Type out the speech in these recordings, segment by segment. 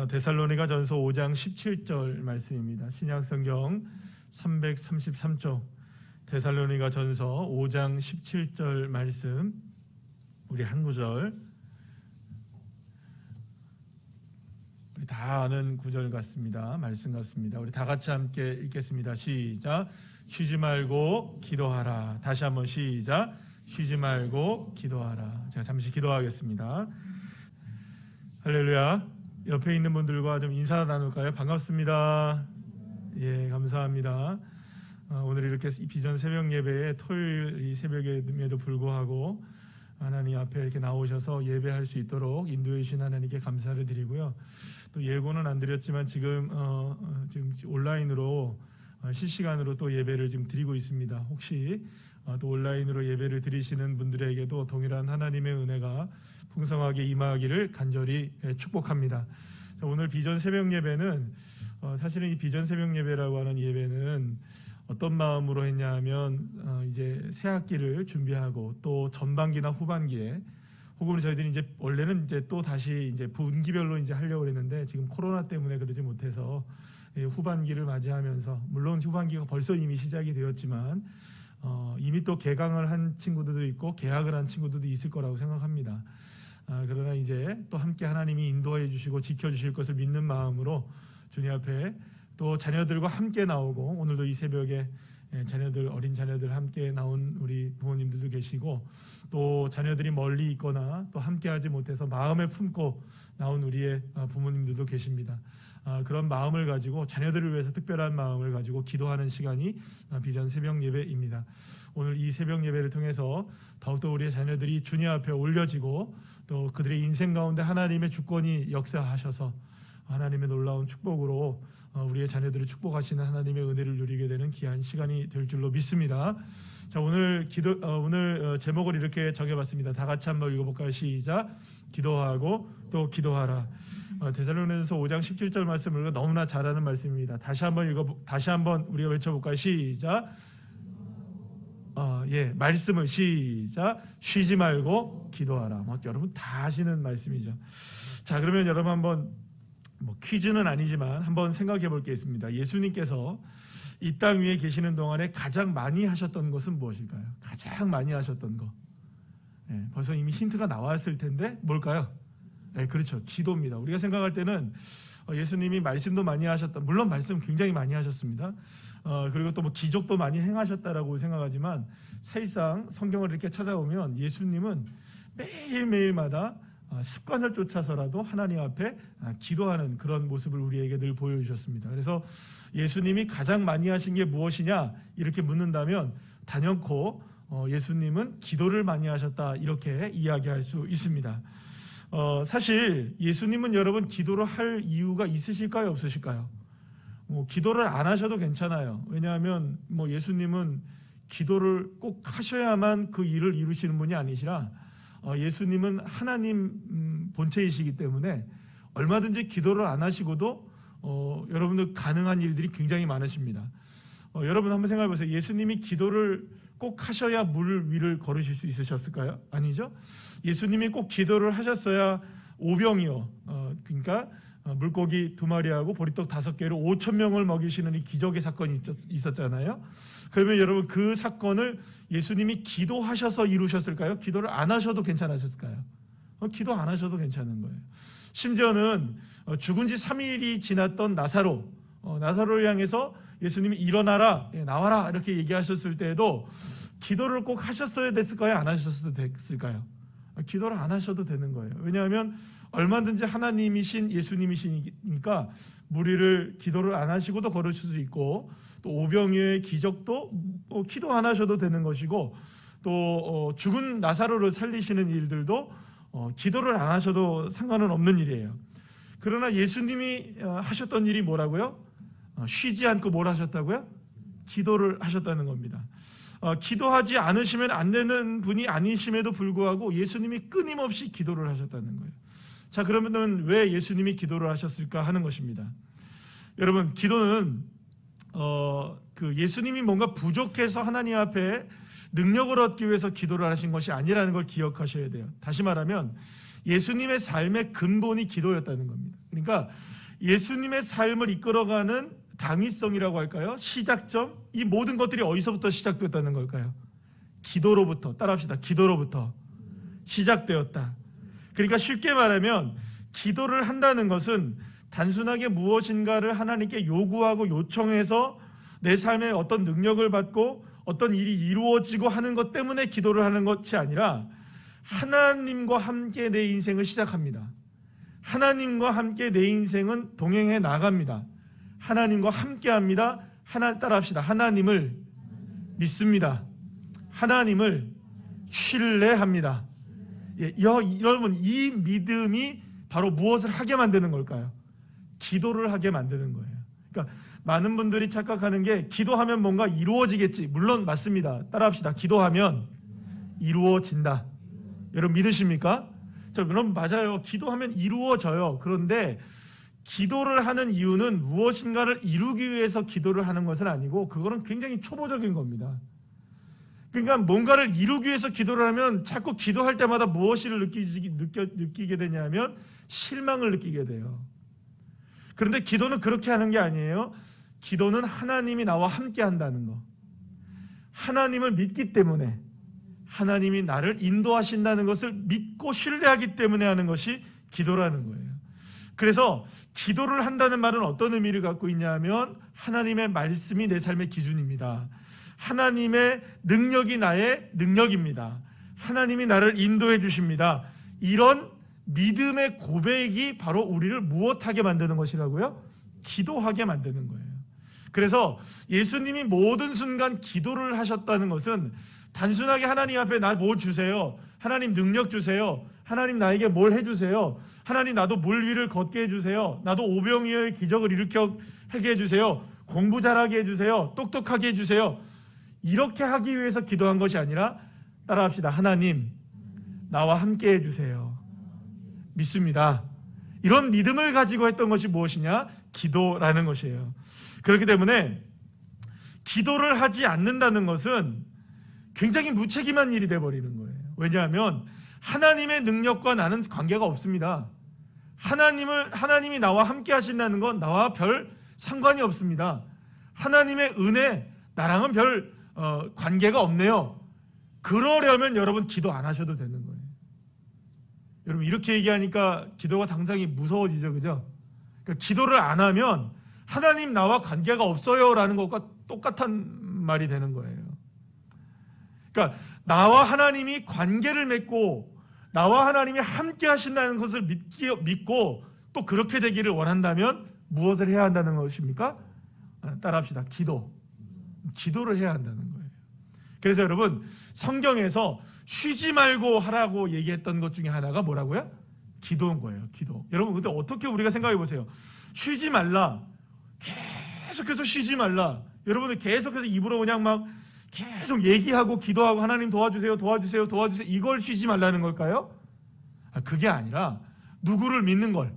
데살로니가전서 5장 17절 말씀입니다. 신약성경 333쪽 데살로니가전서 5장 17절 말씀, 우리 한 구절, 우리 다 아는 구절 같습니다. 말씀 같습니다. 우리 다 같이 함께 읽겠습니다. 시작. 쉬지 말고 기도하라. 다시 한번 시작. 쉬지 말고 기도하라. 제가 잠시 기도하겠습니다. 할렐루야. 옆에 있는 분들과 좀 인사 나눌까요? 반갑습니다. 예, 감사합니다. 오늘 이렇게 비전 새벽 예배에 토요일 이 새벽에도 불구하고 하나님 앞에 이렇게 나오셔서 예배할 수 있도록 인도해 주신 하나님께 감사를 드리고요. 또 예고는 안 드렸지만 지금 온라인으로 실시간으로 또 예배를 지금 드리고 있습니다. 혹시 또 온라인으로 예배를 드리시는 분들에게도 동일한 하나님의 은혜가 풍성하게 임하기를 간절히 축복합니다. 오늘 비전 새벽 예배는 사실은 이 비전 새벽 예배라고 하는 예배는 어떤 마음으로 했냐 하면 이제 새 학기를 준비하고 또 전반기나 후반기에 혹은 저희들이 이제 원래는 이제 또 다시 이제 분기별로 이제 하려고 했는데 지금 코로나 때문에 그러지 못해서 후반기를 맞이하면서, 물론 후반기가 벌써 이미 시작이 되었지만 이미 또 개강을 한 친구들도 있고 개학을 한 친구들도 있을 거라고 생각합니다. 그러나 이제 또 함께 하나님이 인도해 주시고 지켜주실 것을 믿는 마음으로 주님 앞에 또 자녀들과 함께 나오고, 오늘도 이 새벽에 자녀들, 어린 자녀들 함께 나온 우리 부모님들도 계시고, 또 자녀들이 멀리 있거나 또 함께 하지 못해서 마음에 품고 나온 우리의 부모님들도 계십니다. 그런 마음을 가지고, 자녀들을 위해서 특별한 마음을 가지고 기도하는 시간이 비전 새벽 예배입니다. 오늘 이 새벽 예배를 통해서 더욱더 우리의 자녀들이 주님 앞에 올려지고, 또 그들의 인생 가운데 하나님의 주권이 역사하셔서 하나님의 놀라운 축복으로 우리의 자녀들을 축복하시는 하나님의 은혜를 누리게 되는 귀한 시간이 될 줄로 믿습니다. 자, 오늘 제목을 이렇게 정해봤습니다. 다 같이 한번 읽어볼까요? 시작. 기도하고 또 기도하라. 데살로니가전서 5장 17절 말씀을 너무나 잘하는 말씀입니다. 다시 한번 우리가 외쳐볼까요? 시작. 말씀을 시작. 쉬지 말고 기도하라. 여러분 다 아시는 말씀이죠. 자, 그러면 여러분 한번 퀴즈는 아니지만 한번 생각해 볼 게 있습니다. 예수님께서 이 땅 위에 계시는 동안에 가장 많이 하셨던 것은 무엇일까요? 가장 많이 하셨던 거. 벌써 이미 힌트가 나왔을 텐데 뭘까요? 그렇죠. 기도입니다. 우리가 생각할 때는 예수님이 말씀도 많이 하셨다. 물론 말씀 굉장히 많이 하셨습니다. 그리고 또 기적도 많이 행하셨다라고 생각하지만, 사실상 성경을 이렇게 찾아보면 예수님은 매일매일마다 습관을 쫓아서라도 하나님 앞에 기도하는 그런 모습을 우리에게 늘 보여주셨습니다. 그래서 예수님이 가장 많이 하신 게 무엇이냐 이렇게 묻는다면 단연코 예수님은 기도를 많이 하셨다 이렇게 이야기할 수 있습니다. 사실 예수님은 여러분 기도를 할 이유가 있으실까요, 없으실까요? 기도를 안 하셔도 괜찮아요. 왜냐하면 예수님은 기도를 꼭 하셔야만 그 일을 이루시는 분이 아니시라, 예수님은 하나님 본체이시기 때문에 얼마든지 기도를 안 하시고도 여러분들 가능한 일들이 굉장히 많으십니다. 여러분 한번 생각해 보세요. 예수님이 기도를 꼭 하셔야 물 위를 걸으실 수 있으셨을까요? 아니죠. 예수님이 꼭 기도를 하셨어야 오병이어, 그러니까 물고기 2마리하고 보리떡 5개로 5,000명을 먹이시는 이 기적의 사건이 있었잖아요. 그러면 여러분 그 사건을 예수님이 기도하셔서 이루셨을까요? 기도를 안 하셔도 괜찮으셨을까요? 기도 안 하셔도 괜찮은 거예요. 심지어는 죽은 지 3일이 지났던 나사로를 향해서 예수님이 일어나라, 나와라 이렇게 얘기하셨을 때에도 기도를 꼭 하셨어야 됐을까요? 안 하셨어도 됐을까요? 기도를 안 하셔도 되는 거예요. 왜냐하면 얼마든지 하나님이신 예수님이시니까 무리를 기도를 안 하시고도 걸으실 수 있고, 또 오병이어의 기적도 기도 안 하셔도 되는 것이고, 또 죽은 나사로를 살리시는 일들도 기도를 안 하셔도 상관은 없는 일이에요. 그러나 예수님이 하셨던 일이 뭐라고요? 쉬지 않고 뭘 하셨다고요? 기도를 하셨다는 겁니다. 기도하지 않으시면 안 되는 분이 아니심에도 불구하고 예수님이 끊임없이 기도를 하셨다는 거예요. 자, 그러면 왜 예수님이 기도를 하셨을까 하는 것입니다. 여러분, 기도는 예수님이 뭔가 부족해서 하나님 앞에 능력을 얻기 위해서 기도를 하신 것이 아니라는 걸 기억하셔야 돼요. 다시 말하면 예수님의 삶의 근본이 기도였다는 겁니다. 그러니까 예수님의 삶을 이끌어가는 당위성이라고 할까요? 시작점, 이 모든 것들이 어디서부터 시작되었다는 걸까요? 기도로부터, 따라합시다. 기도로부터 시작되었다. 그러니까 쉽게 말하면 기도를 한다는 것은 단순하게 무엇인가를 하나님께 요구하고 요청해서 내 삶에 어떤 능력을 받고 어떤 일이 이루어지고 하는 것 때문에 기도를 하는 것이 아니라 하나님과 함께 내 인생을 시작합니다. 하나님과 함께 내 인생은 동행해 나갑니다. 하나님과 함께 합니다. 따라합시다. 하나님을 믿습니다. 하나님을 신뢰합니다. 예, 여러분, 이 믿음이 바로 무엇을 하게 만드는 걸까요? 기도를 하게 만드는 거예요. 그러니까 많은 분들이 착각하는 게 기도하면 뭔가 이루어지겠지. 물론 맞습니다. 따라합시다. 기도하면 이루어진다. 여러분 믿으십니까? 여러분 맞아요. 기도하면 이루어져요. 그런데 기도를 하는 이유는 무엇인가를 이루기 위해서 기도를 하는 것은 아니고 그거는 굉장히 초보적인 겁니다. 그러니까 뭔가를 이루기 위해서 기도를 하면 자꾸 기도할 때마다 무엇을 느끼게 되냐면 실망을 느끼게 돼요. 그런데 기도는 그렇게 하는 게 아니에요. 기도는 하나님이 나와 함께 한다는 거. 하나님을 믿기 때문에 하나님이 나를 인도하신다는 것을 믿고 신뢰하기 때문에 하는 것이 기도라는 거예요. 그래서 기도를 한다는 말은 어떤 의미를 갖고 있냐면 하나님의 말씀이 내 삶의 기준입니다. 하나님의 능력이 나의 능력입니다. 하나님이 나를 인도해 주십니다. 이런 믿음의 고백이 바로 우리를 무엇하게 만드는 것이라고요? 기도하게 만드는 거예요. 그래서 예수님이 모든 순간 기도를 하셨다는 것은 단순하게 하나님 앞에 나 뭐 주세요. 하나님 능력 주세요. 하나님 나에게 뭘 해주세요. 하나님 나도 물 위를 걷게 해주세요. 나도 오병이어의 기적을 일으켜하게 해주세요. 공부 잘하게 해주세요. 똑똑하게 해주세요. 이렇게 하기 위해서 기도한 것이 아니라 따라합시다. 하나님 나와 함께 해주세요. 믿습니다. 이런 믿음을 가지고 했던 것이 무엇이냐? 기도라는 것이에요. 그렇기 때문에 기도를 하지 않는다는 것은 굉장히 무책임한 일이 되어버리는 거예요. 왜냐하면 하나님의 능력과 나는 관계가 없습니다. 하나님이 나와 함께 하신다는 건 나와 별 상관이 없습니다. 하나님의 은혜 나랑은 별 관계가 없네요. 그러려면 여러분 기도 안 하셔도 되는 거예요. 여러분 이렇게 얘기하니까 기도가 당장이 무서워지죠, 그죠? 그러니까 기도를 안 하면 하나님 나와 관계가 없어요라는 것과 똑같은 말이 되는 거예요. 그러니까 나와 하나님이 관계를 맺고 나와 하나님이 함께 하신다는 것을 믿고 또 그렇게 되기를 원한다면 무엇을 해야 한다는 것입니까? 따라합시다. 기도를 해야 한다는 거예요. 그래서 여러분 성경에서 쉬지 말고 하라고 얘기했던 것 중에 하나가 뭐라고요? 기도인 거예요. 기도. 여러분 근데 어떻게 우리가 생각해 보세요. 쉬지 말라. 계속해서 쉬지 말라. 여러분들 계속해서 입으로 그냥 막 계속 얘기하고 기도하고 하나님 도와주세요, 도와주세요, 도와주세요. 이걸 쉬지 말라는 걸까요? 그게 아니라 누구를 믿는 걸,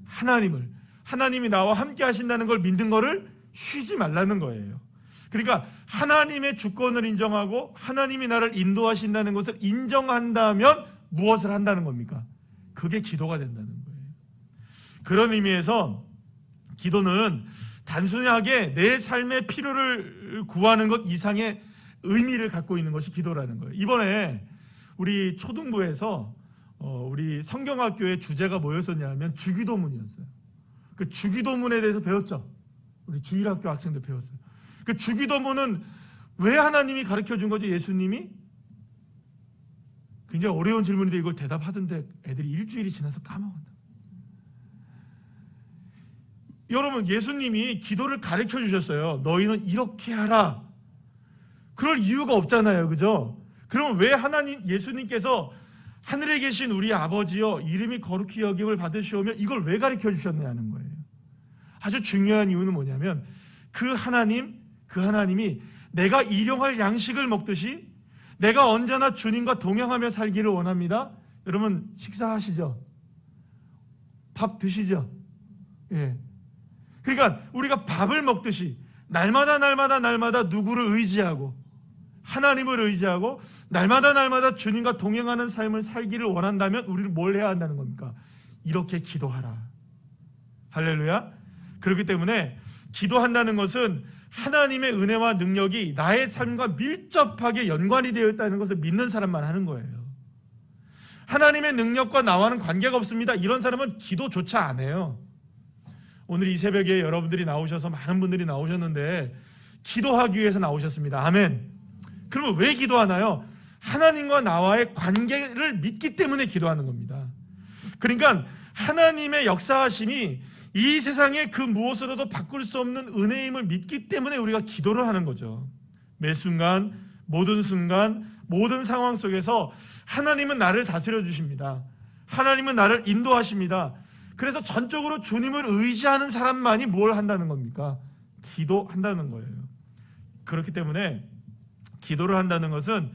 하나님이 나와 함께 하신다는 걸 믿는 거를 쉬지 말라는 거예요. 그러니까 하나님의 주권을 인정하고 하나님이 나를 인도하신다는 것을 인정한다면 무엇을 한다는 겁니까? 그게 기도가 된다는 거예요. 그런 의미에서 기도는 단순하게 내 삶의 필요를 구하는 것 이상의 의미를 갖고 있는 것이 기도라는 거예요. 이번에 우리 초등부에서 우리 성경학교의 주제가 뭐였었냐면 주기도문이었어요. 그 주기도문에 대해서 배웠죠. 우리 주일학교 학생들 배웠어요. 그 주기도문은 왜 하나님이 가르쳐 준 거죠? 예수님이? 굉장히 어려운 질문인데 이걸 대답하던데 애들이 일주일이 지나서 까먹었다. 여러분 예수님이 기도를 가르쳐 주셨어요. 너희는 이렇게 하라. 그럴 이유가 없잖아요. 그죠? 그럼 왜 예수님께서 하늘에 계신 우리 아버지여 이름이 거룩히 여김을 받으시오며 이걸 왜 가르쳐 주셨냐는 거예요. 아주 중요한 이유는 뭐냐면 그 하나님이 내가 일용할 양식을 먹듯이 내가 언제나 주님과 동행하며 살기를 원합니다. 여러분 식사하시죠? 밥 드시죠? 예. 그러니까 우리가 밥을 먹듯이 날마다 누구를 의지하고 하나님을 의지하고 날마다 주님과 동행하는 삶을 살기를 원한다면 우리는 뭘 해야 한다는 겁니까? 이렇게 기도하라. 할렐루야. 그렇기 때문에 기도한다는 것은 하나님의 은혜와 능력이 나의 삶과 밀접하게 연관이 되어 있다는 것을 믿는 사람만 하는 거예요. 하나님의 능력과 나와는 관계가 없습니다. 이런 사람은 기도조차 안 해요. 오늘 이 새벽에 여러분들이 나오셔서 많은 분들이 나오셨는데 기도하기 위해서 나오셨습니다. 아멘. 그러면 왜 기도하나요? 하나님과 나와의 관계를 믿기 때문에 기도하는 겁니다. 그러니까 하나님의 역사하심이 이 세상의 그 무엇으로도 바꿀 수 없는 은혜임을 믿기 때문에 우리가 기도를 하는 거죠. 매 순간, 모든 상황 속에서 하나님은 나를 다스려 주십니다. 하나님은 나를 인도하십니다. 그래서 전적으로 주님을 의지하는 사람만이 뭘 한다는 겁니까? 기도한다는 거예요. 그렇기 때문에 기도를 한다는 것은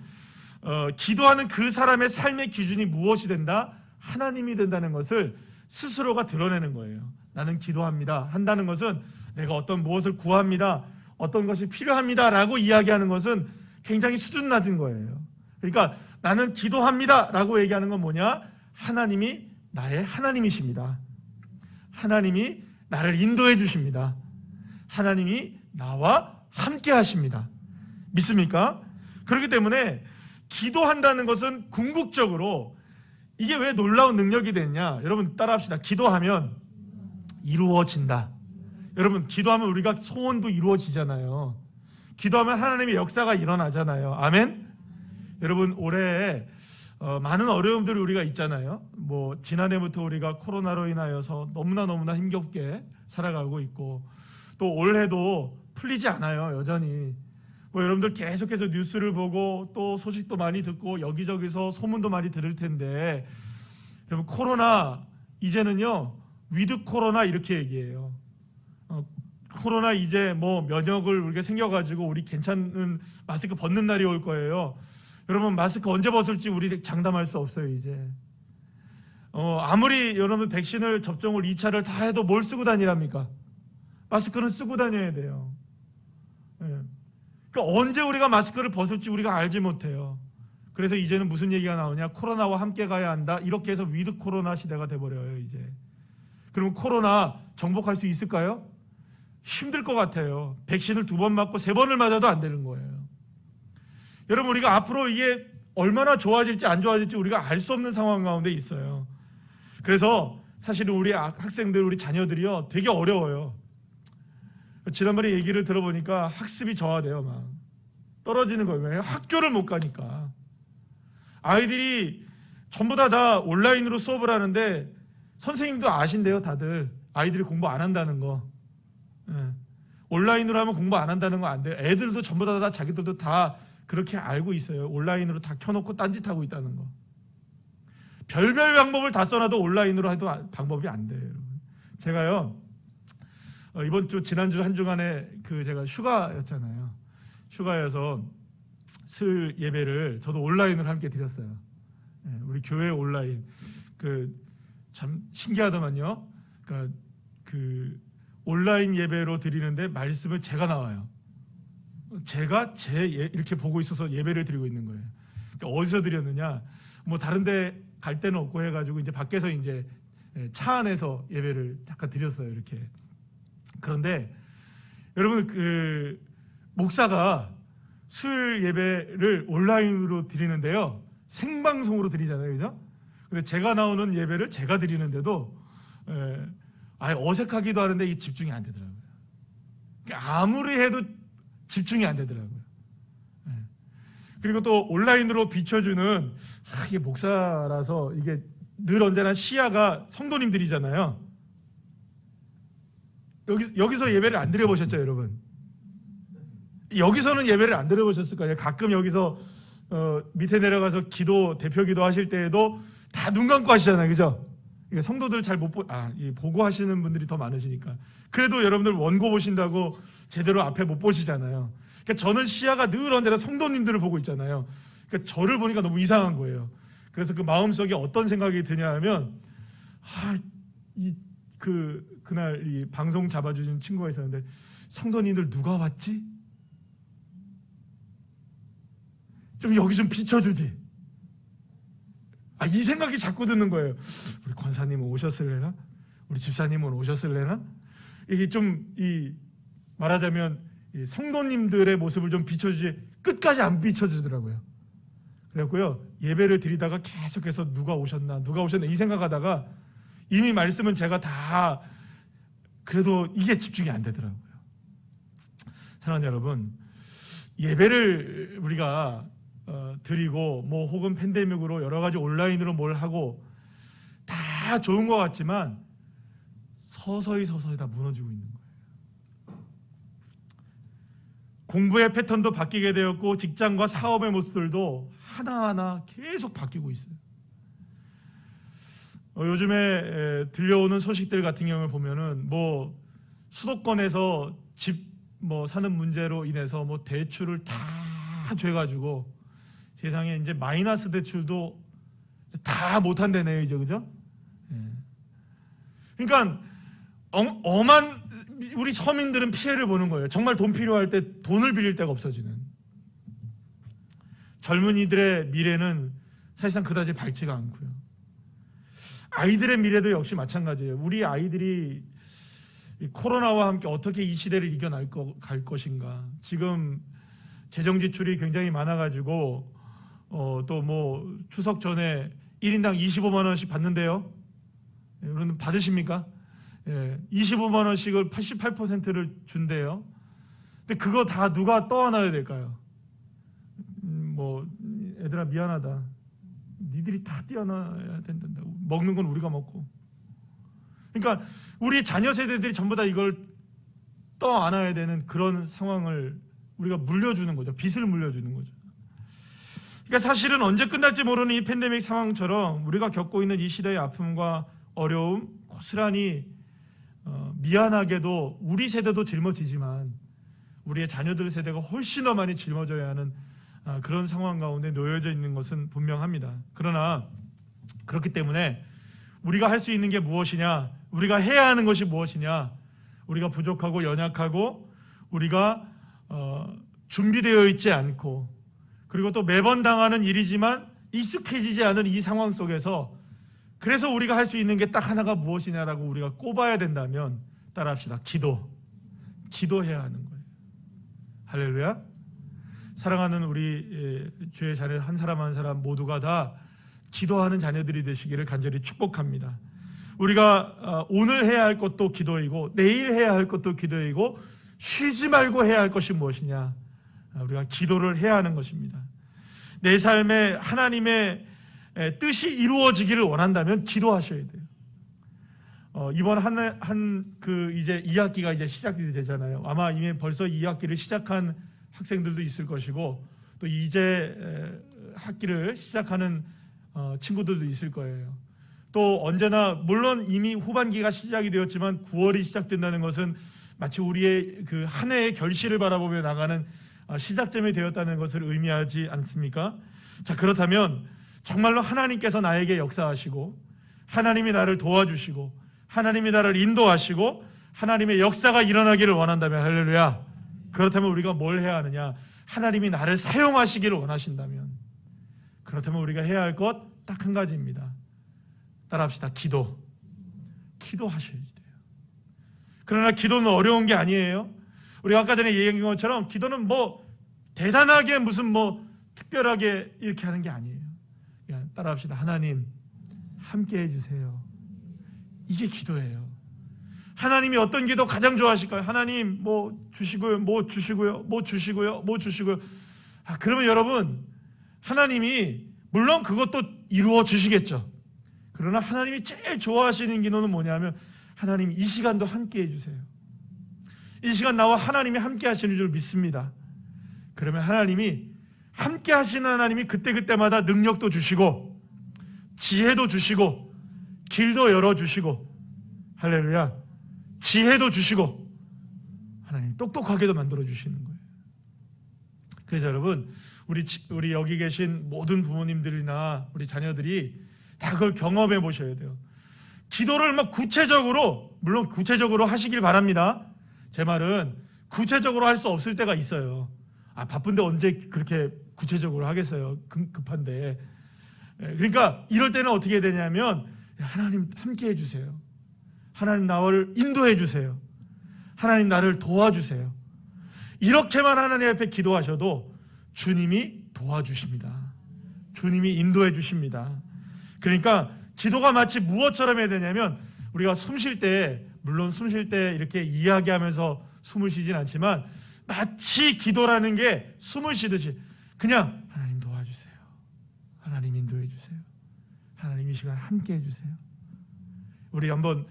기도하는 그 사람의 삶의 기준이 무엇이 된다? 하나님이 된다는 것을 스스로가 드러내는 거예요. 나는 기도합니다. 한다는 것은 내가 어떤 무엇을 구합니다. 어떤 것이 필요합니다. 라고 이야기하는 것은 굉장히 수준 낮은 거예요. 그러니까 나는 기도합니다. 라고 얘기하는 건 뭐냐? 하나님이 나의 하나님이십니다. 하나님이 나를 인도해 주십니다. 하나님이 나와 함께 하십니다. 믿습니까? 그렇기 때문에 기도한다는 것은 궁극적으로 이게 왜 놀라운 능력이 됐냐? 여러분 따라합시다. 기도하면 이루어진다. 여러분 기도하면 우리가 소원도 이루어지잖아요. 기도하면 하나님의 역사가 일어나잖아요. 아멘? 여러분 올해 많은 어려움들이 우리가 있잖아요. 뭐 지난해부터 우리가 코로나로 인하여서 너무나 힘겹게 살아가고 있고 또 올해도 풀리지 않아요. 여전히 뭐 여러분들 계속해서 뉴스를 보고 또 소식도 많이 듣고 여기저기서 소문도 많이 들을 텐데 여러분 코로나 이제는요 위드 코로나 이렇게 얘기해요. 코로나 이제 뭐 면역을 우리가 생겨가지고 우리 괜찮은 마스크 벗는 날이 올 거예요. 여러분 마스크 언제 벗을지 우리 장담할 수 없어요. 이제 아무리 여러분 백신을 접종을 2차를 다 해도 뭘 쓰고 다니랍니까? 마스크는 쓰고 다녀야 돼요. 그러니까 언제 우리가 마스크를 벗을지 우리가 알지 못해요. 그래서 이제는 무슨 얘기가 나오냐? 코로나와 함께 가야 한다. 이렇게 해서 위드 코로나 시대가 돼버려요. 이제 그러면 코로나 정복할 수 있을까요? 힘들 것 같아요. 백신을 2번 맞고 3번을 맞아도 안 되는 거예요. 여러분 우리가 앞으로 이게 얼마나 좋아질지 안 좋아질지 우리가 알 수 없는 상황 가운데 있어요. 그래서 사실은 우리 학생들 우리 자녀들이요 되게 어려워요. 지난번에 얘기를 들어보니까 학습이 저하돼요. 막 떨어지는 거예요. 왜? 학교를 못 가니까. 아이들이 전부 다 온라인으로 수업을 하는데 선생님도 아신대요. 다들 아이들이 공부 안 한다는 거. 온라인으로 하면 공부 안 한다는 거 안 돼요. 애들도 전부 다 자기들도 다 그렇게 알고 있어요. 온라인으로 다 켜놓고 딴짓하고 있다는 거. 별별 방법을 다 써놔도 온라인으로 해도 방법이 안 돼요. 여러분. 제가요 이번 주 지난주 한 주간에 제가 휴가였잖아요. 휴가여서 수요일 예배를 저도 온라인으로 함께 드렸어요. 우리 교회 온라인 참 신기하더만요. 그러니까 온라인 예배로 드리는데 말씀을 제가 나와요. 제가 이렇게 보고 있어서 예배를 드리고 있는 거예요. 그러니까 어디서 드렸느냐? 뭐 다른데 갈 데는 없고 해가지고 이제 밖에서 이제 차 안에서 예배를 잠깐 드렸어요. 이렇게. 그런데 여러분 목사가 수요일 예배를 온라인으로 드리는데요. 생방송으로 드리잖아요, 그죠? 근데 제가 나오는 예배를 제가 드리는데도 아예 어색하기도 하는데 이 집중이 안 되더라고요. 그러니까 아무리 해도 집중이 안 되더라고요. 그리고 또 온라인으로 비춰주는 이게 목사라서 이게 늘 언제나 시야가 성도님들이잖아요. 여기서 예배를 안 드려보셨죠, 여러분? 여기서는 예배를 안 드려보셨을 거예요. 가끔 여기서 밑에 내려가서 대표 기도 하실 때에도 다 눈 감고 하시잖아요, 그죠? 성도들 잘 못 보고 하시는 분들이 더 많으시니까. 그래도 여러분들 원고 보신다고 제대로 앞에 못 보시잖아요. 그러니까 저는 시야가 늘 언제나 성도님들을 보고 있잖아요. 그러니까 저를 보니까 너무 이상한 거예요. 그래서 그 마음속에 어떤 생각이 드냐 하면 그날 이 방송 잡아주신 친구가 있었는데 성도님들 누가 왔지? 좀 여기 좀 비춰주지. 이 생각이 자꾸 드는 거예요. 우리 권사님은 오셨을래나? 우리 집사님은 오셨을래나? 이게 좀 말하자면 이 성도님들의 모습을 좀 비춰주지 끝까지 안 비춰주더라고요. 그래갖고요, 예배를 드리다가 계속해서 누가 오셨나 이 생각하다가 이미 말씀은 제가 다 그래도 이게 집중이 안 되더라고요. 사랑하는 여러분, 예배를 우리가 드리고 뭐 혹은 팬데믹으로 여러 가지 온라인으로 뭘 하고 다 좋은 것 같지만 서서히 다 무너지고 있는 거예요. 공부의 패턴도 바뀌게 되었고 직장과 사업의 모습들도 하나하나 계속 바뀌고 있어요. 요즘에 들려오는 소식들 같은 경우를 보면은 뭐 수도권에서 집 사는 문제로 인해서 대출을 다 줘가지고 세상에 이제 마이너스 대출도 다 못한다네요, 이제. 그죠? 그러니까 엄한 우리 서민들은 피해를 보는 거예요. 정말 돈 필요할 때 돈을 빌릴 데가 없어지는. 젊은이들의 미래는 사실상 그다지 밝지가 않고요. 아이들의 미래도 역시 마찬가지예요. 우리 아이들이 코로나와 함께 어떻게 이 시대를 갈 것인가. 지금 재정 지출이 굉장히 많아가지고 또 추석 전에 1인당 25만 원씩 받는데요. 여러분 받으십니까? 25만 원씩을 88%를 준대요. 근데 그거 다 누가 떠안아야 될까요? 애들아 미안하다. 니들이 다 떼어놔야 된다고. 먹는 건 우리가 먹고. 그러니까 우리 자녀 세대들이 전부 다 이걸 떠안아야 되는 그런 상황을 우리가 물려주는 거죠. 빚을 물려주는 거죠. 그러니까 사실은 언제 끝날지 모르는 이 팬데믹 상황처럼 우리가 겪고 있는 이 시대의 아픔과 어려움 고스란히 미안하게도 우리 세대도 짊어지지만 우리의 자녀들 세대가 훨씬 더 많이 짊어져야 하는 그런 상황 가운데 놓여져 있는 것은 분명합니다. 그러나 그렇기 때문에 우리가 할 수 있는 게 무엇이냐, 우리가 해야 하는 것이 무엇이냐, 우리가 부족하고 연약하고 우리가 준비되어 있지 않고 그리고 또 매번 당하는 일이지만 익숙해지지 않은 이 상황 속에서 그래서 우리가 할 수 있는 게 딱 하나가 무엇이냐라고 우리가 꼽아야 된다면 따라합시다. 기도해야 하는 거예요. 할렐루야. 사랑하는 우리 주의 자녀 한 사람 한 사람 모두가 다 기도하는 자녀들이 되시기를 간절히 축복합니다. 우리가 오늘 해야 할 것도 기도이고 내일 해야 할 것도 기도이고 쉬지 말고 해야 할 것이 무엇이냐, 우리가 기도를 해야 하는 것입니다. 내 삶에 하나님의 뜻이 이루어지기를 원한다면 기도하셔야 돼요. 이번 이제 2학기가 이제 시작이 되잖아요. 아마 이미 벌써 2학기를 시작한 학생들도 있을 것이고 또 이제 학기를 시작하는 친구들도 있을 거예요. 또 언제나 물론 이미 후반기가 시작이 되었지만 9월이 시작된다는 것은 마치 우리의 그 한 해의 결실을 바라보며 나가는 시작점이 되었다는 것을 의미하지 않습니까? 자, 그렇다면 정말로 하나님께서 나에게 역사하시고 하나님이 나를 도와주시고 하나님이 나를 인도하시고 하나님의 역사가 일어나기를 원한다면, 할렐루야, 그렇다면 우리가 뭘 해야 하느냐, 하나님이 나를 사용하시기를 원하신다면 그렇다면 우리가 해야 할 것 딱 한 가지입니다. 따라합시다. 기도하셔야 돼요. 그러나 기도는 어려운 게 아니에요. 우리가 아까 전에 얘기한 것처럼 기도는 대단하게 무슨 특별하게 이렇게 하는 게 아니에요. 그냥 따라합시다. 하나님 함께 해주세요. 이게 기도예요. 하나님이 어떤 기도 가장 좋아하실까요? 하나님 주시고요, 주시고요. 그러면 여러분, 하나님이 물론 그것도 이루어 주시겠죠. 그러나 하나님이 제일 좋아하시는 기도는 뭐냐면 하나님 이 시간도 함께 해주세요. 이 시간 나와 하나님이 함께 하시는 줄 믿습니다. 그러면 하나님이 함께 하시는 하나님이 그때그때마다 능력도 주시고 지혜도 주시고 길도 열어주시고, 할렐루야, 지혜도 주시고 하나님 똑똑하게도 만들어주시는 거예요. 그래서 여러분, 우리 여기 계신 모든 부모님들이나 우리 자녀들이 다 그걸 경험해 보셔야 돼요. 기도를 구체적으로, 물론 구체적으로 하시길 바랍니다. 제 말은 구체적으로 할 수 없을 때가 있어요. 바쁜데 언제 그렇게 구체적으로 하겠어요? 급한데. 그러니까 이럴 때는 어떻게 해야 되냐면 하나님 함께 해주세요. 하나님 나를 인도해 주세요. 하나님 나를 도와주세요. 이렇게만 하나님 앞에 기도하셔도 주님이 도와주십니다. 주님이 인도해 주십니다. 그러니까 기도가 마치 무엇처럼 해야 되냐면 우리가 숨 쉴 때, 물론 숨 쉴 때 이렇게 이야기하면서 숨을 쉬진 않지만 마치 기도라는 게 숨을 쉬듯이 그냥 하나님 도와주세요. 하나님 인도해 주세요. 하나님 이 시간 함께 해주세요. 우리 한번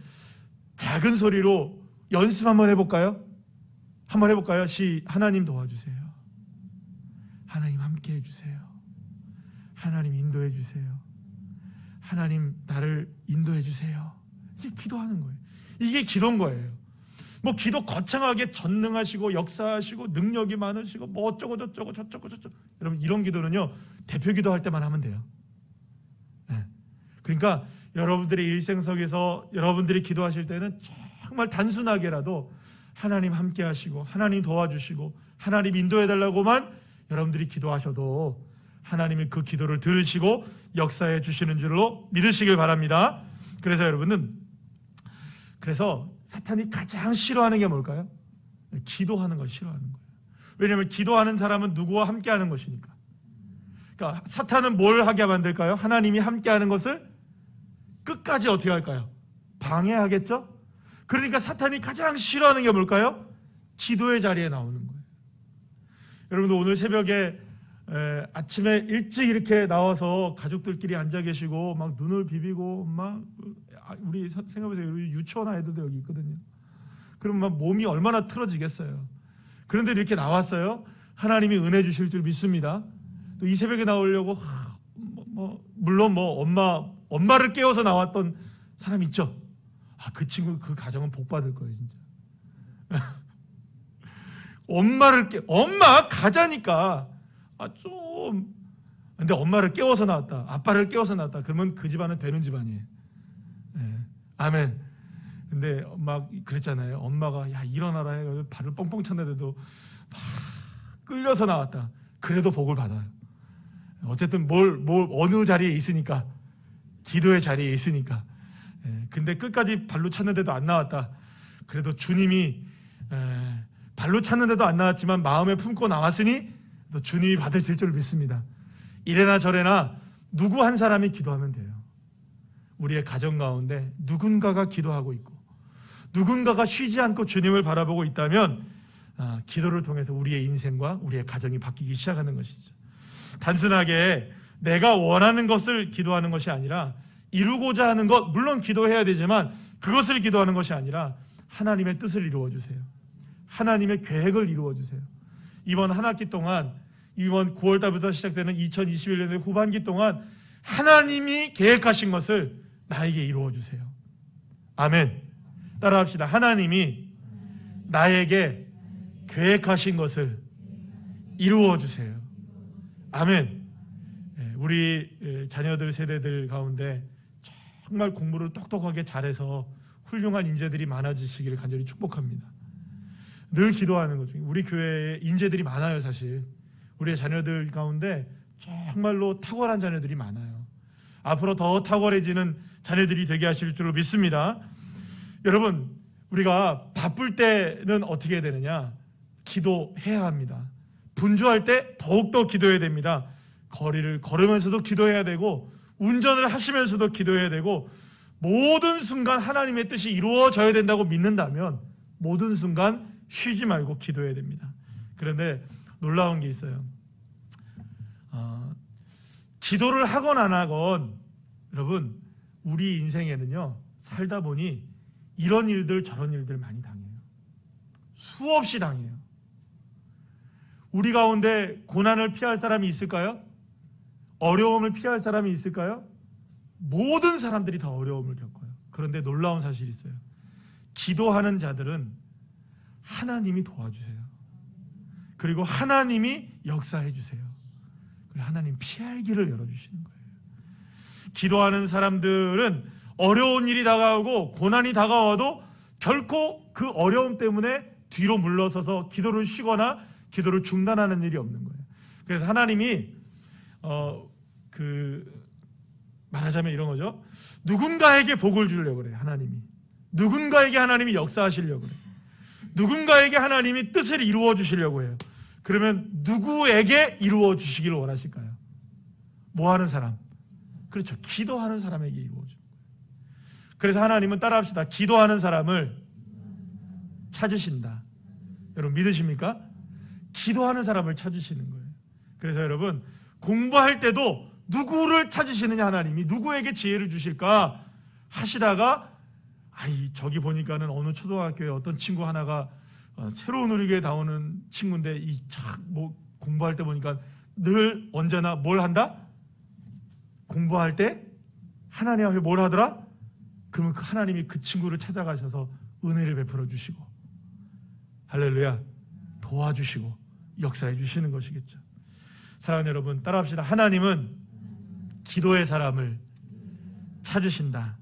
작은 소리로 연습 한번 해볼까요? 한번 해볼까요? 하나님 도와주세요. 하나님 함께 해주세요. 하나님 인도해 주세요. 하나님 나를 인도해 주세요. 이게 기도하는 거예요. 이게 기도인 거예요. 뭐 기도 거창하게 전능하시고 역사하시고 능력이 많으시고 뭐 어쩌고 저쩌고 저쩌고 저쩌고, 여러분 이런 기도는요 대표 기도할 때만 하면 돼요. 네. 그러니까 여러분들의 일생 속에서 여러분들이 기도하실 때는 정말 단순하게라도 하나님 함께 하시고 하나님 도와주시고 하나님 인도해 달라고만 여러분들이 기도하셔도 하나님이 그 기도를 들으시고 역사해 주시는 줄로 믿으시길 바랍니다. 그래서 여러분은 사탄이 가장 싫어하는 게 뭘까요? 기도하는 걸 싫어하는 거예요. 왜냐하면 기도하는 사람은 누구와 함께 하는 것이니까. 그러니까 사탄은 뭘 하게 만들까요? 하나님이 함께 하는 것을 끝까지 어떻게 할까요? 방해하겠죠? 그러니까 사탄이 가장 싫어하는 게 뭘까요? 기도의 자리에 나오는 거예요. 여러분들 오늘 새벽에 아침에 일찍 이렇게 나와서 가족들끼리 앉아 계시고 막 눈을 비비고 막 우리 생각해보세요. 우리 유치원 아이들도 여기 있거든요. 그럼 막 몸이 얼마나 틀어지겠어요. 그런데 이렇게 나왔어요. 하나님이 은혜 주실 줄 믿습니다. 또 이 새벽에 나오려고 물론 엄마를 깨워서 나왔던 사람 있죠. 그 친구 그 가정은 복 받을 거예요 진짜. 엄마 가자니까 근데 엄마를 깨워서 나왔다, 아빠를 깨워서 나왔다, 그러면 그 집안은 되는 집안이에요. 네. 아멘. 근데 막 그랬잖아요. 엄마가 야 일어나라 해서 발을 뻥뻥 찼는데도 막 끌려서 나왔다. 그래도 복을 받아요. 어쨌든 어느 자리에 있으니까, 기도의 자리에 있으니까. 근데 끝까지 발로 찼는데도 안 나왔다. 그래도 주님이 발로 찼는데도 안 나왔지만 마음에 품고 나왔으니 또 주님이 받으실 줄 믿습니다. 이래나 저래나 누구 한 사람이 기도하면 돼요. 우리의 가정 가운데 누군가가 기도하고 있고 누군가가 쉬지 않고 주님을 바라보고 있다면 기도를 통해서 우리의 인생과 우리의 가정이 바뀌기 시작하는 것이죠. 단순하게 내가 원하는 것을 기도하는 것이 아니라 이루고자 하는 것, 물론 기도해야 되지만 그것을 기도하는 것이 아니라 하나님의 뜻을 이루어주세요. 하나님의 계획을 이루어주세요. 이번 한 학기 동안, 이번 9월 달부터 시작되는 2021년의 후반기 동안 하나님이 계획하신 것을 나에게 이루어주세요. 아멘. 따라합시다. 하나님이 나에게 계획하신 것을 이루어주세요. 아멘. 우리 자녀들 세대들 가운데 정말 공부를 똑똑하게 잘해서 훌륭한 인재들이 많아지시기를 간절히 축복합니다. 늘 기도하는 것 중에 우리 교회에 인재들이 많아요. 사실 우리의 자녀들 가운데 정말로 탁월한 자녀들이 많아요. 앞으로 더 탁월해지는 자녀들이 되게 하실 줄로 믿습니다. 여러분, 우리가 바쁠 때는 어떻게 해야 되느냐? 기도해야 합니다. 분주할 때 더욱더 기도해야 됩니다. 거리를 걸으면서도 기도해야 되고 운전을 하시면서도 기도해야 되고 모든 순간 하나님의 뜻이 이루어져야 된다고 믿는다면 모든 순간 쉬지 말고 기도해야 됩니다. 그런데 놀라운 게 있어요. 기도를 하건 안 하건 여러분 우리 인생에는요 살다 보니 이런 일들 저런 일들 많이 당해요. 수없이 당해요. 우리 가운데 고난을 피할 사람이 있을까요? 어려움을 피할 사람이 있을까요? 모든 사람들이 다 어려움을 겪어요. 그런데 놀라운 사실이 있어요. 기도하는 자들은 하나님이 도와주세요. 그리고 하나님이 역사해 주세요. 그리고 하나님 피할 길을 열어주시는 거예요. 기도하는 사람들은 어려운 일이 다가오고 고난이 다가와도 결코 그 어려움 때문에 뒤로 물러서서 기도를 쉬거나 기도를 중단하는 일이 없는 거예요. 그래서 하나님이 말하자면 이런 거죠. 누군가에게 복을 주려고 그래요. 하나님이 누군가에게 하나님이 역사하시려고 그래요. 누군가에게 하나님이 뜻을 이루어 주시려고 해요. 그러면 누구에게 이루어 주시기를 원하실까요? 뭐 하는 사람? 그렇죠. 기도하는 사람에게 이루어 줍니다. 그래서 하나님은 따라합시다. 기도하는 사람을 찾으신다. 여러분 믿으십니까? 기도하는 사람을 찾으시는 거예요. 그래서 여러분 공부할 때도 누구를 찾으시느냐, 하나님이 누구에게 지혜를 주실까 하시다가 저기 보니까는 어느 초등학교에 어떤 친구 하나가 새로운 우리교회 나오는 친구인데 공부할 때 보니까 늘 언제나 뭘 한다? 공부할 때 하나님 앞에 뭘 하더라? 그러면 하나님이 그 친구를 찾아가셔서 은혜를 베풀어 주시고 할렐루야 도와주시고 역사해 주시는 것이겠죠. 사랑하는 여러분 따라합시다. 하나님은 기도의 사람을 찾으신다.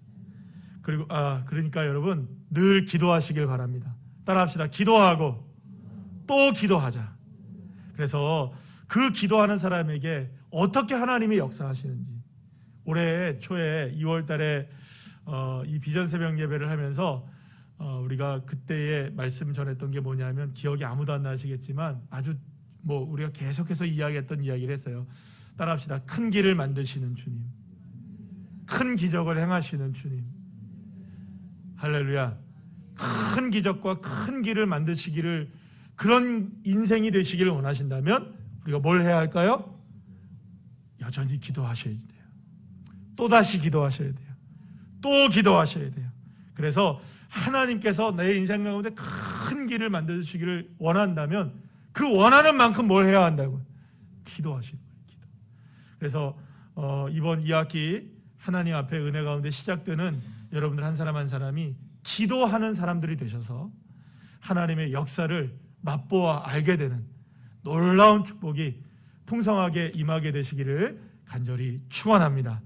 그리고 그러니까 여러분 늘 기도하시길 바랍니다. 따라합시다. 기도하고 또 기도하자. 그래서 그 기도하는 사람에게 어떻게 하나님이 역사하시는지 올해 초에 2월 달에 이 비전 새벽 예배를 하면서 우리가 그때의 말씀 전했던 게 뭐냐면 기억이 아무도 안 나시겠지만 아주 우리가 계속해서 이야기했던 이야기를 했어요. 따라합시다. 큰 길을 만드시는 주님, 큰 기적을 행하시는 주님, 할렐루야. 큰 기적과 큰 길을 만드시기를, 그런 인생이 되시기를 원하신다면 우리가 뭘 해야 할까요? 여전히 기도하셔야 돼요. 또다시 기도하셔야 돼요. 또 기도하셔야 돼요. 그래서 하나님께서 내 인생 가운데 큰 길을 만드시기를 원한다면 그 원하는 만큼 뭘 해야 한다고요? 기도하시는 거예요. 기도. 그래서 이번 2학기 하나님 앞에 은혜 가운데 시작되는 여러분들 한 사람 한 사람이 기도하는 사람들이 되셔서 하나님의 역사를 맛보아 알게 되는 놀라운 축복이 풍성하게 임하게 되시기를 간절히 축원합니다.